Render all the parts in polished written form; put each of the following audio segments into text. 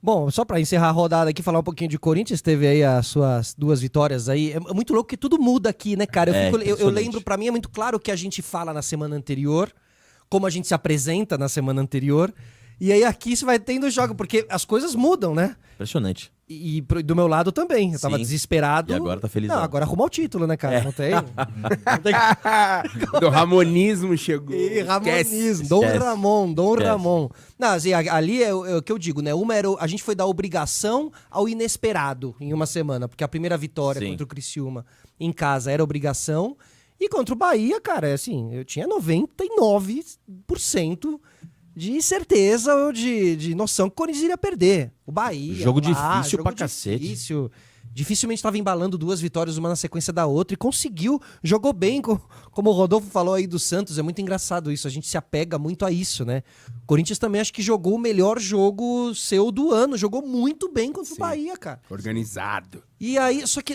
Bom, só pra encerrar a rodada aqui, falar um pouquinho de Corinthians, teve aí as suas 2 vitórias aí. É muito louco que tudo muda aqui, né, cara? Eu lembro, pra mim é muito claro o que a gente fala na semana anterior, como a gente se apresenta na semana anterior, e aí aqui você vai tendo jogo, porque as coisas mudam, né? Impressionante. E do meu lado também. Eu tava Sim. desesperado. E agora tá feliz. Não, agora arrumar o título, né, cara? Não tem. Do Ramonismo chegou. E Ramonismo. Esquece. Dom Ramon. Não, assim, ali é o que eu digo, né? Uma era a gente foi da obrigação ao inesperado em uma semana, porque a primeira vitória Sim. contra o Criciúma em casa era obrigação. E contra o Bahia, cara, assim, eu tinha 99% de certeza ou de noção que o Corinthians iria perder. O Bahia. Jogo lá, difícil jogo pra cacete. difícil. Dificilmente estava embalando 2 vitórias, uma na sequência da outra, e conseguiu, jogou bem, como o Rodolfo falou aí do Santos, é muito engraçado isso, a gente se apega muito a isso, né? O Corinthians também acho que jogou o melhor jogo seu do ano, jogou muito bem contra o Bahia, cara. Organizado. E aí, só que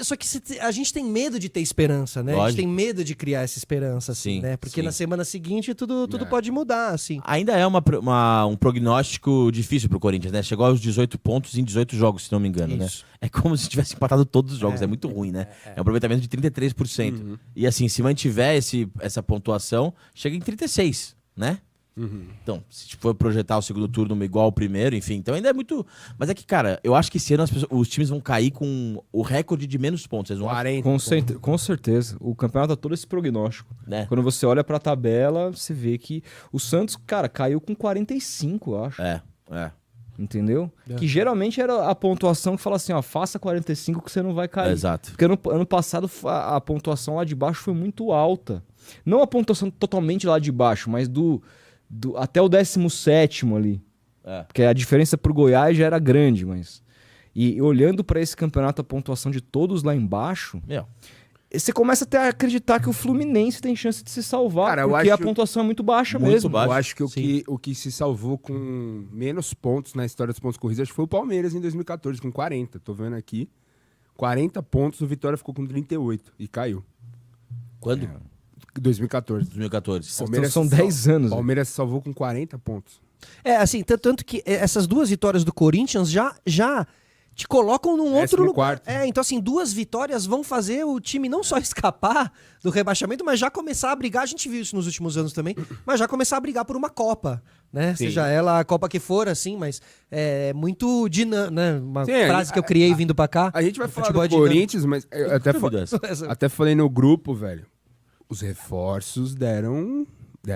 a gente tem medo de ter esperança, né? A gente Lógico. tem medo de criar essa esperança, assim, Sim, né? Porque sim. na semana seguinte tudo pode mudar, assim. Ainda é um prognóstico difícil pro Corinthians, né? Chegou aos 18 pontos em 18 jogos, se não me engano, Isso. né? É como se tivesse empatado todos os jogos, é muito ruim, né? É um aproveitamento de 33%. E assim, se mantiver essa pontuação, chega em 36%, né? Então, se for projetar o segundo turno igual ao primeiro, enfim, então ainda é muito... Mas é que, cara, eu acho que esse ano os times vão cair com o recorde de menos pontos. Eles vão 40. Com certeza. O campeonato tá todo esse prognóstico. né? Quando você olha pra tabela, você vê que o Santos, cara, caiu com 45, eu acho. É. Entendeu? Que geralmente era a pontuação que fala assim, ó, faça 45 que você não vai cair. Exato. Porque ano passado a pontuação lá de baixo foi muito alta. Não a pontuação totalmente lá de baixo, mas até o 17º ali. É. Porque a diferença pro Goiás já era grande, mas... E olhando pra esse campeonato, a pontuação de todos lá embaixo, Meu, você começa até a acreditar que o Fluminense tem chance de se salvar, Cara, eu porque acho- a pontuação é muito baixa Muito mesmo. baixa. Eu acho que Sim. o que se salvou com menos pontos na história dos pontos corridos acho que foi o Palmeiras em 2014, com 40. Tô vendo aqui. 40 pontos, o Vitória ficou com 38 e caiu. quando? 2014. 2014. Então são 10 anos. Palmeiras se salvou com 40 pontos. É, assim, tanto que essas 2 vitórias do Corinthians já te colocam num outro lugar. 14º. É, então assim, 2 vitórias vão fazer o time não só escapar do rebaixamento, mas já começar a brigar, a gente viu isso nos últimos anos também, mas já começar a brigar por uma Copa, né? Sim. Seja ela a Copa que for, assim, mas é muito dinâmico, né? Uma Sim, frase que eu criei vindo pra cá. A gente vai O falar futebol do é dinâmico. Corinthians, mas eu Dúvidas. até falei no grupo, velho. Os reforços deram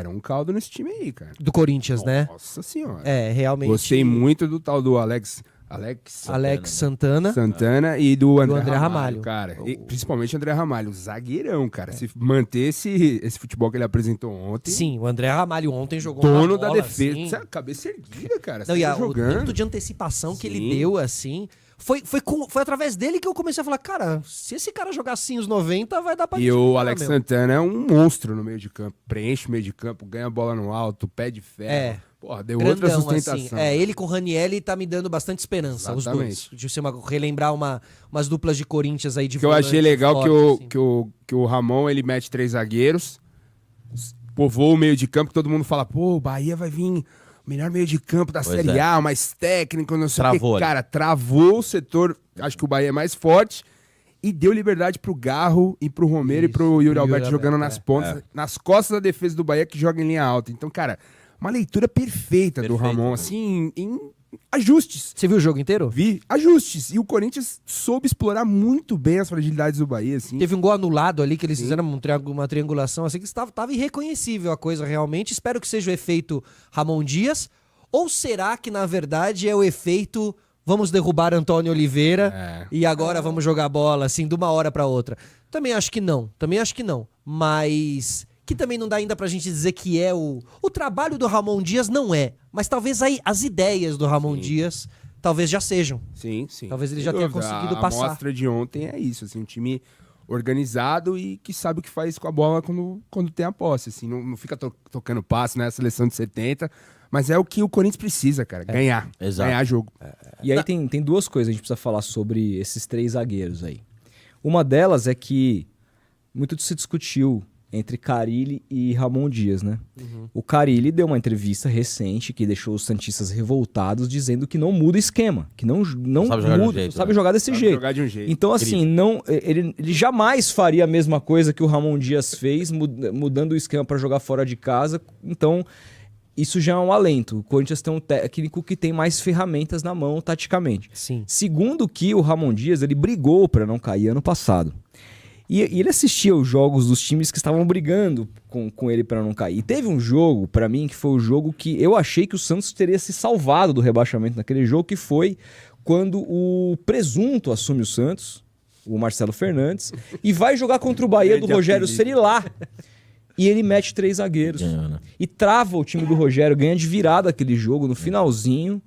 um caldo nesse time aí, cara. Do Corinthians, né? Nossa senhora. É, realmente. Gostei muito do tal do Alex Santana. Santana e do André, André Ramalho. cara. E principalmente o André Ramalho, zagueirão, cara. Se manter esse futebol que ele apresentou ontem, Sim, o André Ramalho ontem jogou uma dono da bola, defesa. assim. Você é cabeça erguida, cara. Não, Você e tá o jogando. tanto de antecipação que ele Sim. deu, assim. Foi através dele que eu comecei a falar, cara, se esse cara jogar assim os 90, vai dar pra E disputar, o Alex meu. Santana é um monstro no meio de campo. Preenche o meio de campo, ganha a bola no alto, pé de ferro. É. Porra, deu outra Grandão, sustentação. assim. É, ele com o Ranielli tá me dando bastante esperança, os dois. Exatamente. De ser relembrar umas duplas de Corinthians aí de Que eu achei volante legal forte, assim. que o Ramon, ele mete 3 zagueiros, povoa o meio de campo, que todo mundo fala, pô, o Bahia vai vir o melhor meio de campo da Pois Série é. A, mais técnico, não sei o Travou que. ali. Cara, travou o setor, acho que o Bahia é mais forte, e deu liberdade pro Garro e pro Romero Isso, e pro Yuri pro Alberto Yuri jogando Alberto, nas pontas, nas costas da defesa do Bahia, que joga em linha alta. Então, cara, uma leitura perfeita do Perfeito, Ramon, né? assim, em ajustes. Você viu o jogo inteiro? Vi ajustes. E o Corinthians soube explorar muito bem as fragilidades do Bahia, assim. Teve um gol anulado ali que eles fizeram uma triangulação assim que estava irreconhecível a coisa realmente. Espero que seja o efeito Ramon Dias. Ou será que, na verdade, é o efeito vamos derrubar Antônio Oliveira e agora vamos jogar bola, assim, de uma hora pra outra? Também acho que não. Mas que também não dá ainda pra gente dizer que é o trabalho do Ramon Dias, não é. Mas talvez aí as ideias do Ramon Dias talvez já sejam. Sim, sim. Talvez ele Sem já tenha dúvida. conseguido a passar. A mostra de ontem é isso, assim, um time organizado e que sabe o que faz com a bola quando tem a posse, assim, não fica tocando passe, né, a seleção de 70, mas é o que o Corinthians precisa, cara, ganhar, Exato. ganhar jogo. E aí tem 2 coisas que a gente precisa falar sobre esses 3 zagueiros aí. Uma delas é que muito se discutiu entre Carille e Ramon Dias, né? Uhum. O Carille deu uma entrevista recente que deixou os santistas revoltados, dizendo que não muda o esquema, que não sabe jogar de um muda, jeito, sabe né? jogar desse Sabe jeito. jogar de um jeito. Então, assim, ele jamais faria a mesma coisa que o Ramon Dias fez, mudando o esquema para jogar fora de casa. Então, isso já é um alento. O Corinthians tem um técnico que tem mais ferramentas na mão, taticamente. Sim. Segundo que o Ramon Dias, ele brigou para não cair ano passado. E ele assistia os jogos dos times que estavam brigando com ele para não cair. E teve um jogo, para mim, que foi o jogo que eu achei que o Santos teria se salvado do rebaixamento naquele jogo, que foi quando o Presunto assume o Santos, o Marcelo Fernandes, e vai jogar contra o Bahia do Grande Rogério apelido. Ceni lá. E ele mete 3 zagueiros. Ganhou, né? E trava o time do Rogério, ganha de virada aquele jogo no finalzinho.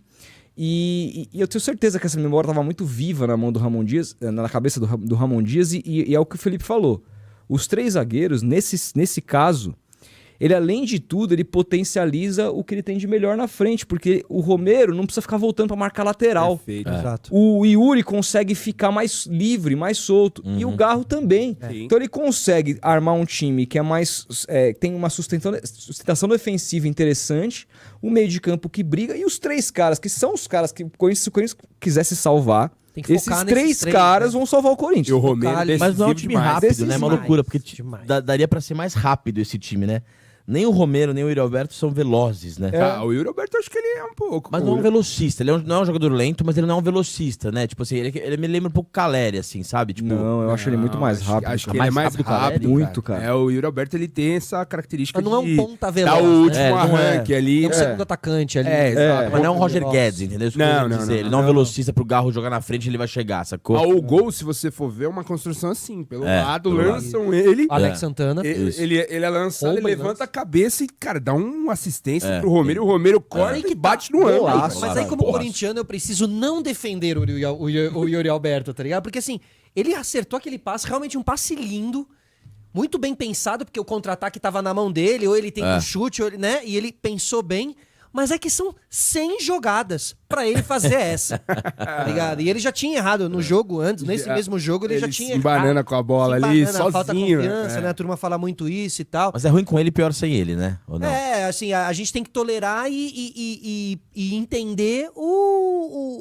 E eu tenho certeza que essa memória estava muito viva na mão do Ramon Dias, na cabeça do Ramon Dias, e é o que o Felipe falou. Os 3 zagueiros, nesse caso, ele, além de tudo, ele potencializa o que ele tem de melhor na frente, porque o Romero não precisa ficar voltando para marcar lateral. Perfeito. Exato. O Yuri consegue ficar mais livre, mais solto. E o Garro também. Sim. Então ele consegue armar um time que é mais. Tem uma sustentação defensiva interessante, o meio de campo que briga, e os 3 caras, que são os caras que se o Corinthians quisesse salvar, Tem que esses focar 3 nesses três, caras né? vão salvar o Corinthians. E o Romero Caralho, Mas não é um decisivo time demais. rápido, né? É uma Demais. loucura, porque Demais. daria pra ser mais rápido esse time, né? Nem o Romero, nem o Yuri Alberto são velozes, né? Ah, o Yuri Alberto, acho que ele é um pouco. Mas não é um velocista. Ele não é um jogador lento, mas ele não é um velocista, né? Tipo assim, ele me lembra um pouco Caleri, assim, sabe? Tipo, Não, eu acho ele muito mais rápido. Acho que cara. ele é mais rápido que o rápido, Caleri? Muito, cara. É, o Yuri Alberto, ele tem essa característica Mas não é um de ponta dar veloz, o último né? Não é. arranque ali. É um segundo atacante ali. É, exato. Mas não é um Roger Nossa. Guedes, entendeu? Isso que eu Não, quero não, dizer. não, Ele não é um não. velocista pro Garro jogar na frente, ele vai chegar, sacou? O gol, se você for ver, é uma construção assim. Pelo É, lado, pelo lançam ele. Alex Santana. Isso. Ele é lançado, Rouba ele e levanta lança. a cabeça e, cara, dá uma assistência É, pro Romero. E o Romero corta Aí que e bate no ângulo. Golaço. Mas aí, como corintiano, eu preciso não defender o Yuri Alberto, tá ligado? Porque assim, ele acertou aquele passe, realmente um passe lindo, muito bem pensado, porque o contra-ataque tava na mão dele, ou ele tem um chute, ou ele, né? E ele pensou bem. Mas é que são 100 jogadas pra ele fazer essa, tá ligado? E ele já tinha errado no jogo antes, nesse mesmo jogo ele já tinha se embanana com a bola se ali, embanana, falta sozinho. confiança, né? A turma fala muito isso e tal. Mas é ruim com ele e pior sem ele, né? Ou não? É, assim, a gente tem que tolerar e entender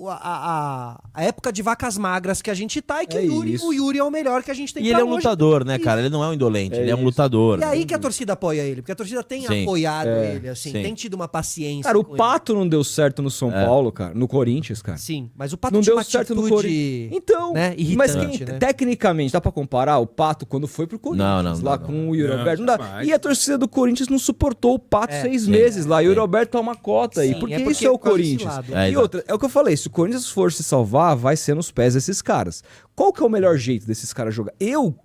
a época de vacas magras que a gente tá e que É isso. o Yuri é o melhor que a gente tem E ele pra é um hoje. lutador, né, cara? Ele não é um indolente, ele é um isso. lutador. E aí que a torcida apoia ele, porque a torcida tem Sim. apoiado ele, assim, sim. tem tido uma paciência. Cara, o com Pato não deu certo no São Paulo, cara. No Corinthians, cara. ele. Sim, mas o Pato Não tinha deu uma certo no atitude, Corinthians. Então, né, mas irritante, né? tecnicamente, dá pra comparar o Pato quando foi pro Corinthians, Não, lá não. com o Yuri Não, Alberto? Não dá. jamais. E a torcida do Corinthians não suportou o Pato 6 meses lá. E o Yuri Alberto toma cota aí. Sim, Porque, é porque isso é o por causa desse Corinthians. lado. É, E exato. outra, é o que eu falei, se o Corinthians for se salvar, vai ser nos pés desses caras. Qual que é o melhor jeito desses caras jogar?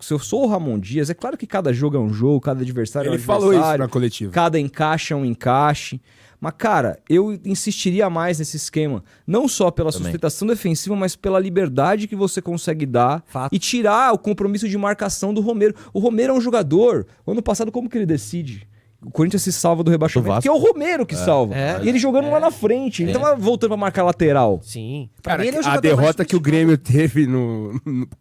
Se eu sou o Ramon Dias, é claro que cada jogo é um jogo, cada adversário é um Ele falou isso adversário. na coletiva. Cada encaixe é um encaixe. Mas, cara, eu insistiria mais nesse esquema. Não só pela Também. sustentação defensiva, mas pela liberdade que você consegue dar Fato. e tirar o compromisso de marcação do Romero. O Romero é um jogador. O ano passado, como que ele decide? O Corinthians se salva do rebaixamento, Vasco. que é o Romero que salva. É. E ele jogando lá na frente. Então, vai voltando pra marcar lateral. Sim. Pra Cara, mim, ele é o a jogador mais derrota que o subestimado. Grêmio teve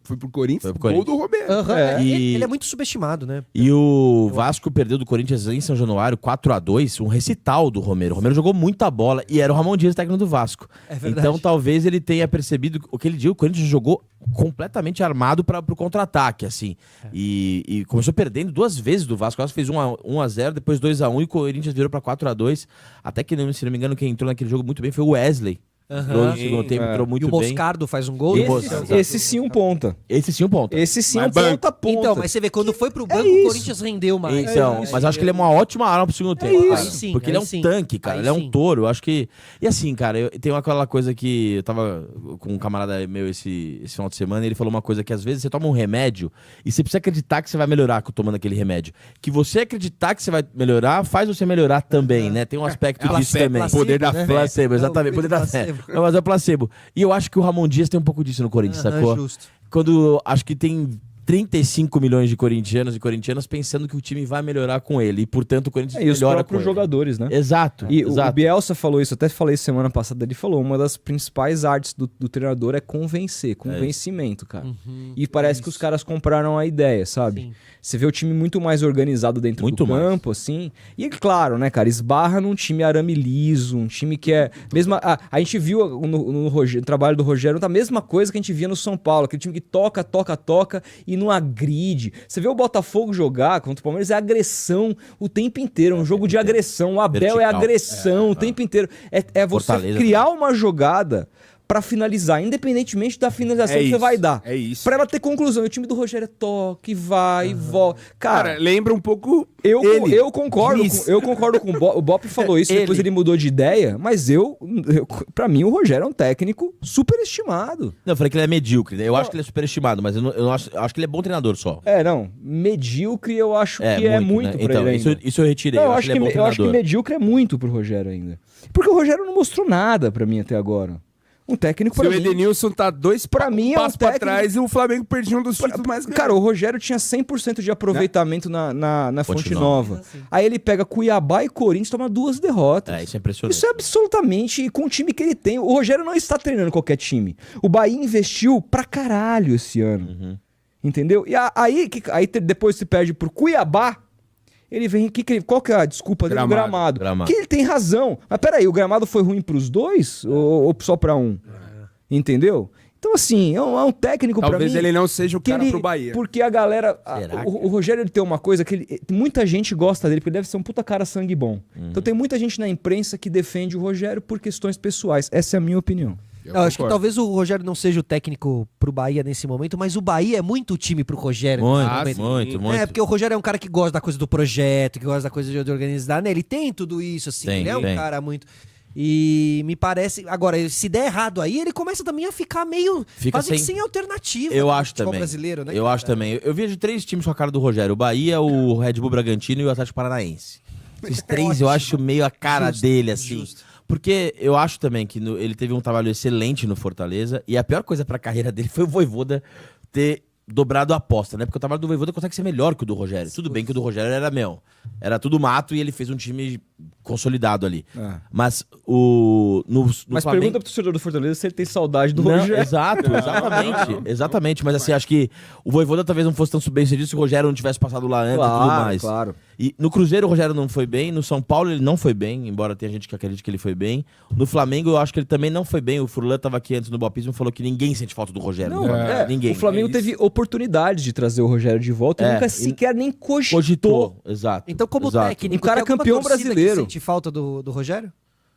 foi pro Corinthians, Foi pro gol do Romero. Aham, É. ele é muito subestimado, né? E o Vasco perdeu do Corinthians em São Januário 4-2, um recital do Romero. O Romero jogou muita bola e era o Ramon Dias, técnico do Vasco. É verdade. Então talvez ele tenha percebido o que ele disse. O Corinthians jogou completamente armado para pro contra-ataque, assim. E começou perdendo 2 vezes do Vasco. O Vasco fez 1-0, depois 2-1 e o Corinthians virou para 4-2. Até que, se não me engano, quem entrou naquele jogo muito bem foi o Wesley. Entrou no segundo tempo, entrou E muito o bem. Moscardo faz um gol. E o Esse- Moscardo. Esse sim um ponta. Esse sim um ponto. Esse sim Mas um banco. ponta. Então, mas você vê, quando foi pro banco, isso. o Corinthians rendeu mais. Então, mas eu acho que ele é uma ótima arma pro segundo tempo, isso. cara. Aí sim, Porque ele é aí um sim. tanque, cara. Aí Ele é um sim. touro. Eu acho que. E assim, cara, tem aquela coisa que. Eu tava com um camarada meu esse final de semana e ele falou uma coisa que às vezes você toma um remédio e você precisa acreditar que você vai melhorar tomando aquele remédio. Que você acreditar que você vai melhorar faz você melhorar também, né? Tem um aspecto É disso fé, também. placebo, poder da né? fé. Placebo, É, exatamente. o Poder da fé. placebo. Não, mas é o placebo. E eu acho que o Ramon Dias tem um pouco disso no Corinthians, Aham, sacou? justo. Quando acho que tem 35 milhões de corintianos e corintianas pensando que o time vai melhorar com ele. E, portanto, o Corinthians E os melhora com próprios ele. jogadores, né? Exato. E o exato. Bielsa falou isso, até falei semana passada, ele falou, uma das principais artes do treinador é convencer, convencimento, cara. E parece que os caras compraram a ideia, sabe? Sim. Você vê o time muito mais organizado dentro Muito do campo, assim. E claro, né, cara, esbarra num time arame liso, um time que é... Mesmo, a gente viu no trabalho do Rogério, a mesma coisa que a gente via no São Paulo, aquele time que toca e não agride. Você vê o Botafogo jogar contra o Palmeiras, é agressão o tempo inteiro, é um jogo de agressão. O Abel é Vertical. agressão o tempo inteiro. É você Fortaleza criar uma jogada pra finalizar, independentemente da finalização É que você isso, vai dar. é isso. Pra ela ter conclusão. E o time do Rogério é toque, vai, volta. Cara, Cara, lembra um pouco eu concordo Diniz. eu concordo com o Bop falou isso, depois ele mudou de ideia, mas pra mim o Rogério é um técnico superestimado. Não, eu falei que ele é medíocre. Né? Eu acho que ele é superestimado, mas eu não acho, eu acho que ele é bom treinador só. Não, medíocre eu acho que é muito né? pra Então, ele ainda. isso eu retirei. Não, eu acho que ele é bom eu acho que treinador. medíocre é muito pro Rogério ainda. Porque o Rogério não mostrou nada pra mim até agora. Um técnico Se pra o mim... Edenilson tá Pra mim é um passos pra técnico- trás e o Flamengo perdia um dos títulos mais grandes. Cara, o Rogério tinha 100% de aproveitamento na Fonte Fonte Nova. Aí ele pega Cuiabá e Corinthians, toma 2 derrotas. Isso é impressionante. Isso é absolutamente com o time que ele tem. O Rogério não está treinando qualquer time. O Bahia investiu pra caralho esse ano. Entendeu? E aí depois se perde pro Cuiabá. Ele vem. Qual que é a desculpa dele? O Gramado. Gramado. Que ele tem razão. Mas peraí, o gramado foi ruim pros dois? Ou só pra um? Entendeu? Então, assim, é um técnico pra mim. Talvez ele não seja o que cara ele- pro Bahia. Porque a galera. Será O Rogério ele tem uma coisa que muita gente gosta dele, porque ele deve ser um puta cara sangue bom. Então tem muita gente na imprensa que defende o Rogério por questões pessoais. Essa é a minha opinião. Eu acho que talvez o Rogério não seja o técnico pro Bahia nesse momento, mas o Bahia é muito time pro Rogério. nesse Muito, momento. muito, muito. É, porque o Rogério é um cara que gosta da coisa do projeto, que gosta da coisa de organizar, né? Ele tem tudo isso, assim. Tem, Ele é um tem. cara muito... E me parece... Agora, se der errado aí, ele começa também a ficar meio... Fica quase que sem- sem alternativa. Eu no acho futebol também. brasileiro, né? Eu acho também. Eu vejo 3 times com a cara do Rogério: o Bahia, o Red Bull Bragantino e o Atlético Paranaense. Esses 3 eu acho meio a cara dele, assim. Porque eu acho também que ele teve um trabalho excelente no Fortaleza. E a pior coisa pra carreira dele foi o Vojvoda ter dobrado a aposta, né? Porque o trabalho do Vojvoda consegue ser melhor que o do Rogério. Tudo bem que o do Rogério era tudo mato e ele fez um time consolidado ali. Mas no Mas Flamengo... pergunta pro torcedor do Fortaleza se ele tem saudade do Não, Rogério. exato, exatamente. Mas assim, acho que o Vojvoda talvez não fosse tão bem sucedido se o Rogério não tivesse passado lá antes e tudo mais. Claro. E no Cruzeiro o Rogério não foi bem, no São Paulo ele não foi bem, embora tenha gente que acredite que ele foi bem. No Flamengo eu acho que ele também não foi bem. O Furlan tava aqui antes no Bopismo e falou que ninguém sente falta do Rogério. Não, no Flamengo. Ninguém. O Flamengo teve oportunidade de trazer o Rogério de volta e nunca e sequer nem cogitou. Cogitou, exato. Então, como exato. técnico, Um cara tem alguma campeão torcida brasileiro. que sente falta do Rogério?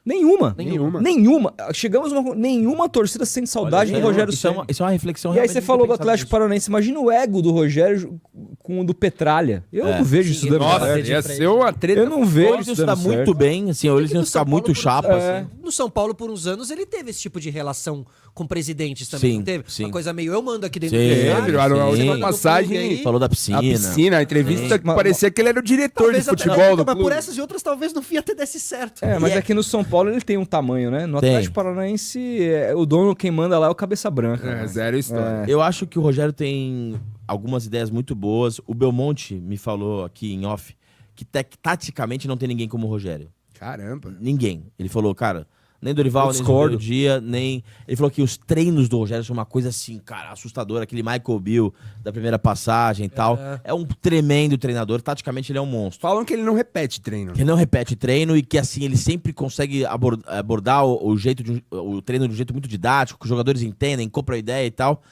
Nenhuma. Nenhuma. Chegamos a nenhuma torcida sente saudade do Rogério isso é, Ceni. isso é uma reflexão E aí realmente você falou do pensado Atlético nisso. Paranaense. Imagina o ego do Rogério com o do Petralha. Eu não vejo isso dando Nossa, certo. ia ser uma treta. Eu não O vejo Wilson isso tá dando muito certo. bem, assim, o Wilson No ficar São Paulo, muito por- chapa, assim. No São Paulo, por uns anos, ele teve esse tipo de relação com presidentes também. Sim, não teve? sim. Uma coisa meio, eu mando aqui dentro Sim, do Teve, estádio, a sim. última você manda no passagem clube aí. Falou da piscina. A piscina, a entrevista que Mas- parecia que ele era o diretor Talvez de até- futebol do mas por clube. essas e outras, talvez no fim até desse certo. Mas E aqui no São Paulo ele tem um tamanho, né? No Tem. Atlético Paranaense, o dono, quem manda lá é o Cabeça Branca. É, zero história. Eu acho que o Rogério tem algumas ideias muito boas. O Belmonte me falou aqui em off que taticamente não tem ninguém como o Rogério. Caramba. Ninguém. Ele falou, cara, nem Dorival, Eu nem discordo. do dia, nem... Ele falou que os treinos do Rogério são uma coisa assim, cara, assustadora. Aquele Michael Bill da primeira passagem e tal. É um tremendo treinador. Taticamente ele é um monstro. Falam que ele não repete treino. Que não repete treino e que assim ele sempre consegue abordar o jeito o treino de um jeito muito didático, que os jogadores entendem, compram a ideia e tal.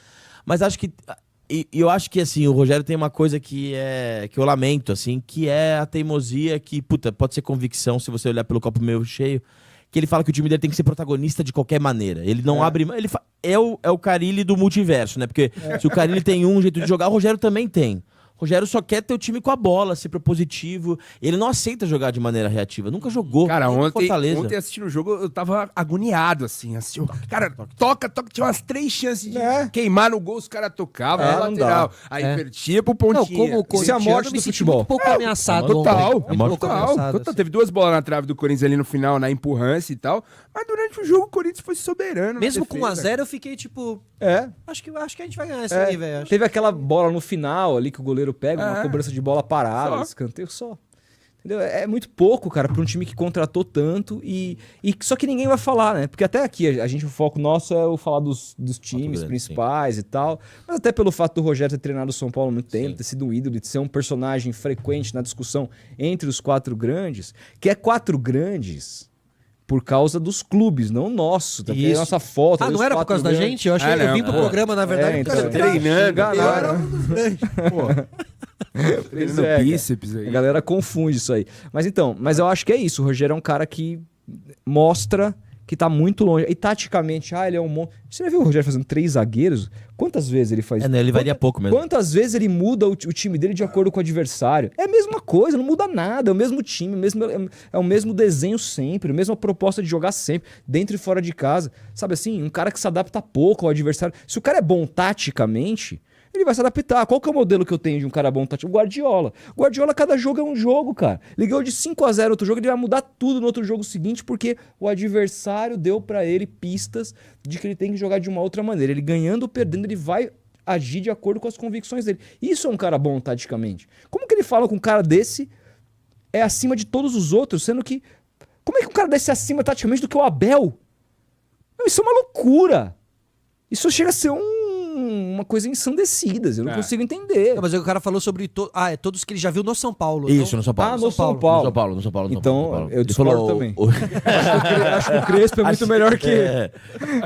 Mas acho que e eu acho que assim, o Rogério tem uma coisa que eu lamento assim, que é a teimosia que, puta, pode ser convicção se você olhar pelo copo meio cheio, que ele fala que o time dele tem que ser protagonista de qualquer maneira. Ele não abre mão, é o Carille do multiverso, né? Porque se o Carille tem um jeito de jogar, o Rogério também tem. O Rogério só quer ter o time com a bola, ser propositivo. Ele não aceita jogar de maneira reativa. Nunca jogou. Cara, nem no ontem Fortaleza. assistindo o jogo, eu tava agoniado, assim. Cara, toca, tinha umas 3 chances de queimar no gol, os caras tocavam, É, na não lateral. dá. Aí invertia pro pontinho. Não, como o Isso é a corintiano, morte eu do me senti futebol. muito pouco ameaçado. Total, ontem. Muito pouco ameaçado, total. assim. Teve 2 bolas na trave do Corinthians ali no final, na empurrância e tal. Mas durante o jogo, o Corinthians foi soberano. Mesmo na com defesa. 1x0, eu fiquei tipo... É. Acho que a gente vai ganhar isso aí, velho. Acho- Teve aquela bola no final ali que o goleiro pega, uma É. cobrança de bola parada, Só. escanteio só. Entendeu? É muito pouco, cara, pra um time que contratou tanto e só que ninguém vai falar, né? Porque até aqui a gente, o foco nosso é o falar dos times Grande, principais e tal. Mas até pelo fato do Rogério ter treinado o São Paulo há muito tempo, ter sido um ídolo, de ser um personagem frequente na discussão entre os 4 grandes, que é 4 grandes por causa dos clubes, não nosso. Tá? Isso. A nossa foto. Ah, ali, não os era por 4 causa da grandes. gente? Eu achei Ah, que eu não, vim pro pô. programa, na verdade, É, por causa então, do cara. treinando. Eu era um dos grandes. Treinando é, cara. bíceps aí. A galera confunde isso aí. Mas eu acho que é isso. O Rogério é um cara que mostra que tá muito longe. E taticamente, ele é um monstro. Você já viu o Rogério fazendo 3 zagueiros? Quantas vezes ele faz isso? Ele varia pouco mesmo. Quantas vezes ele muda o time dele de acordo com o adversário? É a mesma coisa, não muda nada. É o mesmo time, é o mesmo desenho sempre, a mesma proposta de jogar sempre, dentro e fora de casa. Sabe assim, um cara que se adapta pouco ao adversário. Se o cara é bom taticamente, ele vai se adaptar. Qual que é o modelo que eu tenho de um cara bom tático? O Guardiola. O Guardiola, cada jogo é um jogo, cara. Ele ganhou de 5-0 outro jogo, ele vai mudar tudo no outro jogo seguinte, porque o adversário deu pra ele pistas de que ele tem que jogar de uma outra maneira. Ele ganhando ou perdendo, ele vai agir de acordo com as convicções dele. Isso é um cara bom taticamente. Como que ele fala com um cara desse é acima de todos os outros, sendo que... Como é que um cara desse é acima taticamente do que o Abel? Não, isso é uma loucura. Isso chega a ser uma coisa ensandecida. Eu não consigo entender. Não, mas o cara falou sobre todos que ele já viu no São Paulo. Isso, no São Paulo. Ah, no São Paulo. No São Paulo. Então, eu Ele discordo falou, também. Acho que o Crespo é muito melhor que ele.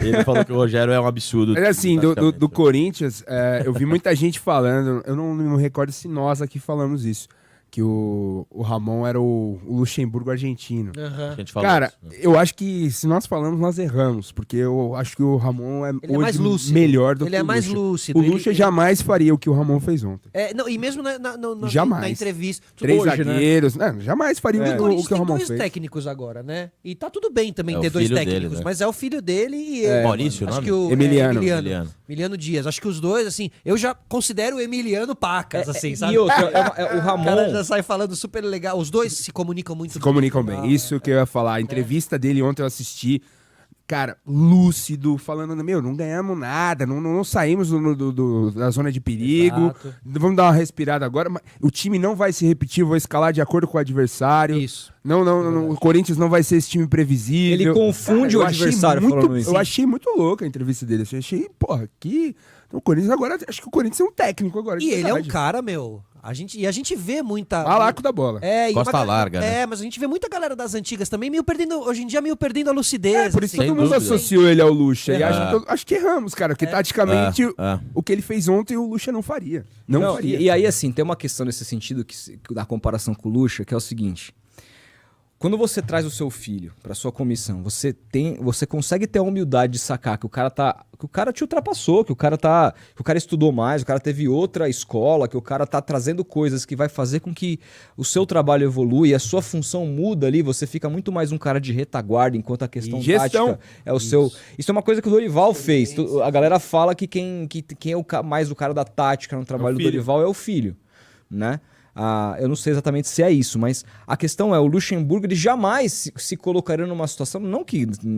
Ele falou que o Rogério é um absurdo. Mas assim, do taticamente. Corinthians, eu vi muita gente falando, eu não me recordo se nós aqui falamos isso, que o Ramon era o Luxemburgo argentino. A gente falou Cara, isso. eu acho que se nós falamos, nós erramos, porque eu acho que o Ramon é Ele é mais hoje lúcido. melhor do Ele que é o mais Lucha. lúcido. O Lucha jamais faria o que o Ramon fez ontem. Não, e mesmo na Jamais. entrevista. 3 hoje, né? zagueiros, jamais faria O o que Corinthians o tem Ramon 2 fez. técnicos agora, né? E tá tudo bem também É ter o 2 filho dele, técnicos, né? mas é o filho dele e Maurício, acho o nome? que o Emiliano. Emiliano Dias. Acho que os dois, assim, eu já considero o Emiliano pacas, assim, sabe? E outra, o O Ramon... cara já sai falando super legal. Os dois se comunicam muito Se comunicam bem. Isso que eu ia falar. A entrevista dele ontem eu assisti. Cara, lúcido, falando, não ganhamos nada, não saímos da zona de perigo, Exato. vamos dar uma respirada agora. Mas o time não vai se repetir, eu vou escalar de acordo com o adversário. Isso. Não, o Corinthians não vai ser esse time previsível. Ele confunde eu o achei adversário muito, falando isso. Eu achei muito louca a entrevista dele. Eu achei, porra, que... O Corinthians agora, acho que o Corinthians é um técnico agora. de E ele é um verdade. cara, meu. A gente vê muita. Malaco da bola. E Costa uma larga, né? mas a gente vê muita galera das antigas também meio perdendo, hoje em dia meio perdendo a lucidez. Por isso assim. todo mundo dúvida. associou ele ao Lucha. E É. acho que erramos, cara. Porque taticamente o que ele fez ontem o Lucha não faria. Não faria. E aí, assim, tem uma questão nesse sentido, da comparação com o Lucha, que é o seguinte. Quando você traz o seu filho pra sua comissão, você consegue ter a humildade de sacar que o cara te ultrapassou, que o cara estudou mais, o cara teve outra escola, que o cara tá trazendo coisas que vai fazer com que o seu trabalho evolua e a sua função muda ali, você fica muito mais um cara de retaguarda, enquanto a questão E gestão. tática é o seu... Isso é uma coisa que o Dorival fez. A galera fala que quem é mais o cara da tática no trabalho do filho. Dorival é o filho, né? Eu não sei exatamente se é isso, mas a questão é, o Luxemburgo ele jamais se colocaria numa situação, não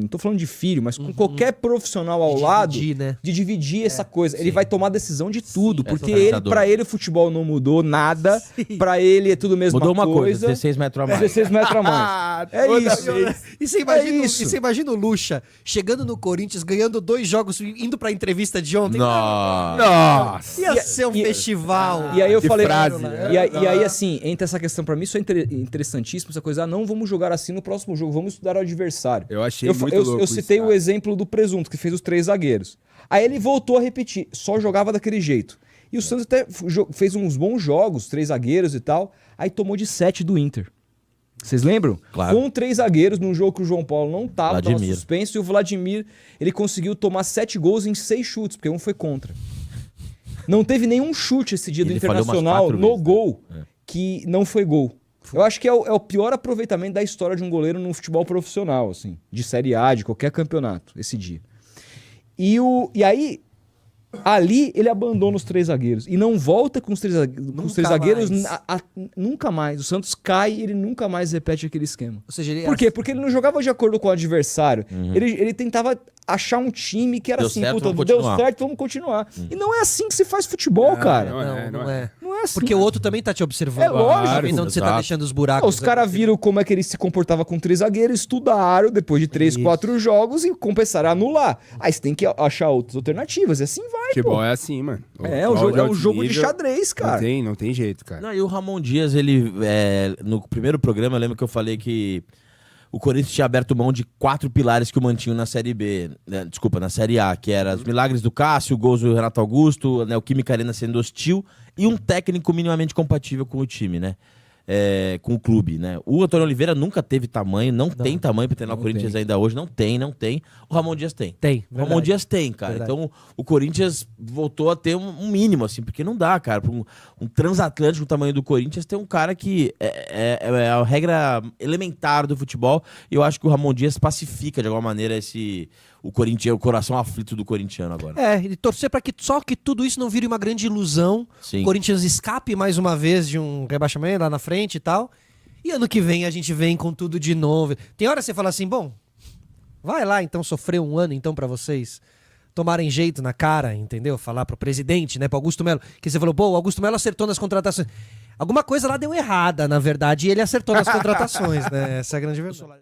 tô falando de filho, mas com qualquer profissional ao lado, Né? de dividir essa coisa. Ele vai tomar decisão de tudo, porque organizador. pra ele o futebol não mudou nada, pra ele é tudo a mesma Mudou uma coisa, coisa. 16 metros a mais. 16 metros a mais. É toda isso. vez. E você imagina, É isso. e você imagina o Lucha chegando no Corinthians, ganhando 2 jogos, indo pra entrevista de ontem. Nossa. Nossa! Ia ser um festival. E aí eu Que falei, frase, e aí assim, entra essa questão pra mim, isso é interessantíssimo, essa coisa, não vamos jogar assim no próximo jogo, vamos estudar o adversário. Eu achei muito louco Eu citei isso, o cara. exemplo do Presunto, que fez os 3 zagueiros. Aí ele voltou a repetir, só jogava daquele jeito. E o Santos até fez uns bons jogos, 3 zagueiros e tal, aí tomou de 7 do Inter. Vocês lembram? Claro. Com 3 zagueiros, num jogo que o João Paulo não tava Vladimir. suspenso, e o Vladimir, ele conseguiu tomar 7 gols em 6 chutes, porque um foi contra. Não teve nenhum chute esse dia do Ele falhou umas Internacional 4 no vezes, né? gol que não foi gol. Eu acho que é o pior aproveitamento da história de um goleiro no futebol profissional, assim, de Série A, de qualquer campeonato, esse dia. E aí, ali ele abandona os 3 zagueiros e não volta com os 3 zagueiros nunca mais. O Santos cai e ele nunca mais repete aquele esquema. Ou seja, ele Por quê? Porque ele não jogava de acordo com o adversário. Ele tentava achar um time que era Deu assim, certo, puta, vamos deu continuar. certo, vamos continuar. E não é assim que se faz futebol, cara. não é. Não é assim. Porque o outro também tá te observando. É lógico. Sabendo onde você tá Exato. deixando os buracos. Os caras viram como é que ele se comportava com 3 zagueiros, estudaram depois de 3, 4 jogos e começaram a anular. Aí você tem que achar outras alternativas e assim vai, Futebol pô. é assim, mano. É Futebol de um alto jogo de nível, xadrez, cara. Não tem jeito, cara. Não, e o Ramon Dias, ele, no primeiro programa, eu lembro que eu falei que o Corinthians tinha aberto mão de 4 pilares que o mantinham na Série B, né, desculpa, na Série A, que era os milagres do Cássio, gols do Renato Augusto, né, o Química Arena sendo hostil e um técnico minimamente compatível com o time, né? Com o clube, né? O Antônio Oliveira nunca teve tamanho, não tem tamanho pra treinar o Corinthians ainda hoje, não tem. O Ramon Dias tem. Tem, O Ramon verdade. Dias tem, cara. Verdade. Então o Corinthians voltou a ter um mínimo, assim, porque não dá, cara. Pra um transatlântico do tamanho do Corinthians tem um cara que é a regra elementar do futebol. E eu acho que o Ramon Dias pacifica de alguma maneira o coração aflito do corintiano agora. E torcer pra que só que tudo isso não vire uma grande ilusão. Sim. O Corinthians escape mais uma vez de um rebaixamento lá na frente e tal. E ano que vem a gente vem com tudo de novo. Tem hora que você fala assim, bom, vai lá então sofrer um ano então pra vocês tomarem jeito na cara, entendeu? Falar pro presidente, né, pro Augusto Melo, que você falou, pô, o Augusto Melo acertou nas contratações. Alguma coisa lá deu errada, na verdade, e ele acertou nas contratações, né? Essa é a grande verdade.